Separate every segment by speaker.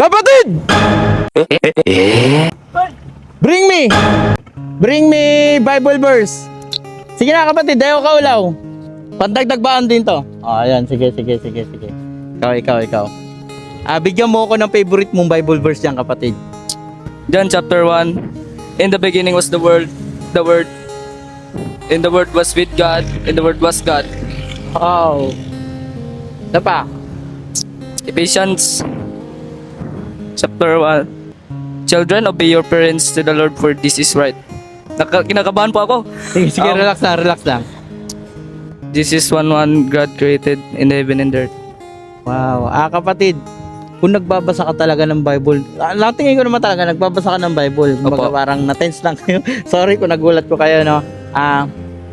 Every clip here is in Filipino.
Speaker 1: Kapatid! Bring me! Bring me Bible verse. Sige na kapatid, dayo ka ulaw. Pandagdag baan din to. Ayan, sige. Ikaw. Bigyan mo ako ng favorite mong Bible verse diyan kapatid.
Speaker 2: John chapter 1. In the beginning was the Word, and the Word was with God, and the Word was God.
Speaker 1: Wow. Ano pa?
Speaker 2: Ephesians chapter 1. Children, obey your parents to the Lord, for this is right. Kinakabahan po ako.
Speaker 1: Sige, relax lang.
Speaker 2: This is one God created in heaven and earth.
Speaker 1: Wow. Kapatid, kung nagbabasa ka talaga ng Bible, tingin ko naman talaga, nagbabasa ka ng Bible. Kumbaga
Speaker 2: Opo.
Speaker 1: parang na-tense lang kayo. Sorry kung nagulat ko kayo, no?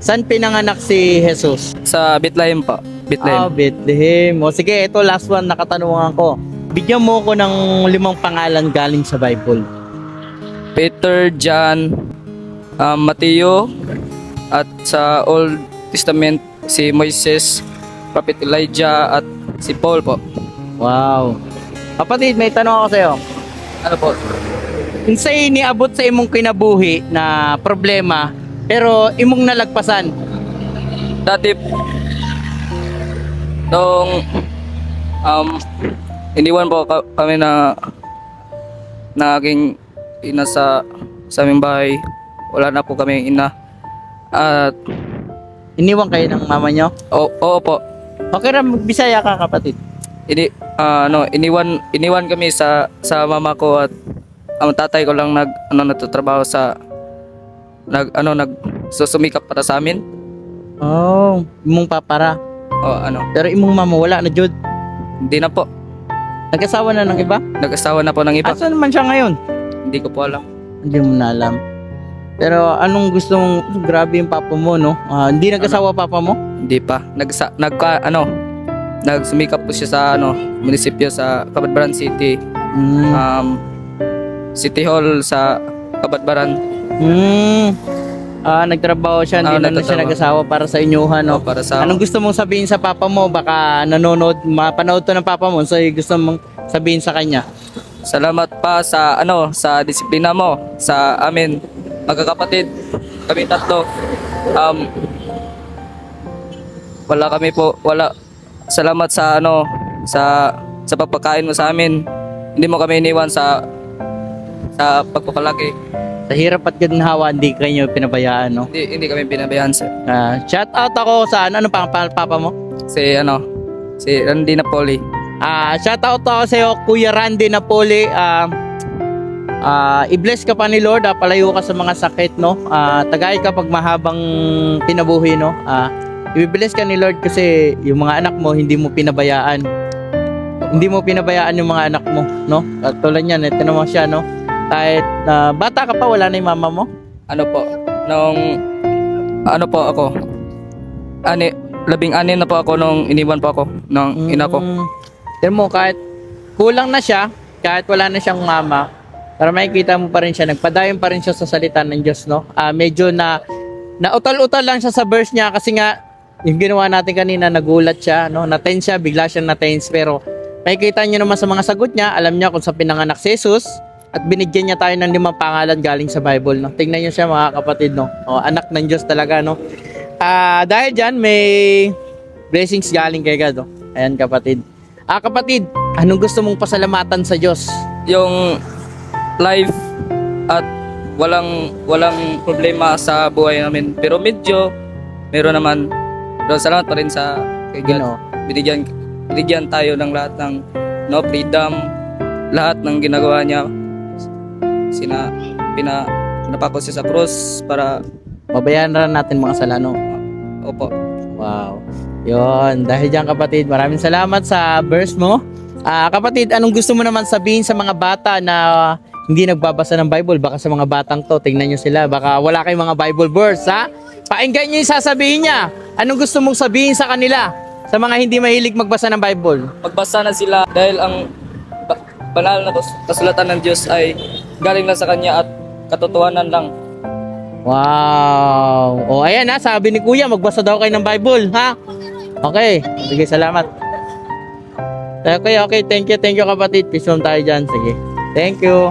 Speaker 1: Saan pinanganak si Jesus?
Speaker 2: Sa Bethlehem po. Bethlehem.
Speaker 1: Bethlehem. O sige, ito last one, nakatanungan ko. Bigyan mo ko ng 5 pangalan galing sa Bible.
Speaker 2: Peter, John, Mateo, at sa Old Testament, si Moises, Prophet Elijah, at si Paul po.
Speaker 1: Wow. Kapatid, may tanong ako sa'yo.
Speaker 2: Ano po?
Speaker 1: Unsay niabot sa imong kinabuhi na problema, pero imong nalagpasan?
Speaker 2: Dati, nung iniwan po kami na aking ina sa aming bahay. Wala na po kami ina. At
Speaker 1: Iniwan kayo ng mama nyo?
Speaker 2: oo po.
Speaker 1: Okay ra, magbisaya ka kapatid.
Speaker 2: Iniwan kami sa mama ko, at ang tatay ko lang nagtatrabaho sa susumikap para sa amin.
Speaker 1: Oh, imong papara. Pero imong mama wala na jud.
Speaker 2: Hindi na po.
Speaker 1: Nag-asawa na ng iba?
Speaker 2: Nag-asawa na po ng iba.
Speaker 1: Asan naman siya ngayon?
Speaker 2: Hindi ko po alam.
Speaker 1: Hindi mo na alam. Pero anong gusto mong, grabe yung papa mo, no? Hindi nag-asawa papa mo?
Speaker 2: Hindi pa. Nagsumikap po siya sa munisipyo sa Cabadbaran City. City Hall sa Cabadbaran.
Speaker 1: Nagtrabaho siya, hindi na siya
Speaker 2: nagtatrabaho.
Speaker 1: nag-asawa para sa inyuhan, no?
Speaker 2: Para sa
Speaker 1: Anong gusto mong sabihin sa papa mo? Baka mapanood to ng papa mo, so gusto mong sabihin sa kanya.
Speaker 2: Salamat pa sa sa disiplina mo sa amin magkakapatid. Kami tatlo. Wala. Salamat sa sa pagpakain mo sa amin. Hindi mo kami iniwan sa pagpapalaki.
Speaker 1: Sa hirap at ginhawa, hindi kayo pinabayaan, no?
Speaker 2: Hindi kami pinabayaan, sir.
Speaker 1: Shout out ako sa ano pang papa mo?
Speaker 2: Si Randy Napoli.
Speaker 1: Shout out ako sa iyo, Kuya Randy Napoli. I-bless ka pa ni Lord, palayo ka sa mga sakit, no? Tagay ka pag mahabang pinabuhi, no? I-bless ka ni Lord kasi yung mga anak mo hindi mo pinabayaan. Hindi mo pinabayaan yung mga anak mo, no? At tulad niyan, ito naman siya, no? Kahit bata ka pa, wala na yung mama mo?
Speaker 2: Ako. 16 na po ako nung iniwan po ako ng ina ko.
Speaker 1: Pero mo, kahit kulang na siya, kahit wala na siyang mama, para makikita mo pa rin siya, nagpadayon pa rin siya sa salita ng Diyos, no? Medyo na utal-utal lang siya sa verse niya kasi nga, yung ginawa natin kanina, nagulat siya, no? Na-tense siya, bigla siyang na-tense, pero makikita niyo naman sa mga sagot niya, alam niya kung sa pinanganak si Jesus, at binigyan niya tayo ng 5 pangalan galing sa Bible, no? Tingnan niyo siya mga kapatid, no? Anak ng Diyos talaga, no? Dahil dyan, may blessings galing kay God, no? Ayan kapatid. Kapatid, anong gusto mong pasalamatan sa Diyos?
Speaker 2: Yung life at walang problema sa buhay namin, pero medyo meron naman. Pero salamat pa rin sa kay God.
Speaker 1: Ginoo.
Speaker 2: Binigyan tayo ng lahat ng freedom, lahat ng ginagawa niya. Pinapako siya sa cross para
Speaker 1: Mabayaran natin mga sala, no?
Speaker 2: opo.
Speaker 1: Wow. Yon, dahil dyan kapatid, maraming salamat sa verse mo. Kapatid, anong gusto mo naman sabihin sa mga bata na hindi nagbabasa ng Bible? Baka sa mga batang to, tingnan nyo sila, baka wala kayong mga Bible verse, ha? Painggan nyo yung sasabihin niya. Anong gusto mong sabihin sa kanila? Sa mga hindi mahilig magbasa ng Bible?
Speaker 2: Magbasa na sila dahil ang banal na kasulatan ng Diyos ay galing lang sa Kanya at katotohanan lang.
Speaker 1: Wow. Ayan ha, sabi ni Kuya, magbasa daw kayo ng Bible, ha? Okay, sige, salamat. Okay, thank you kapatid. Peace tayo dyan. Sige. Thank you.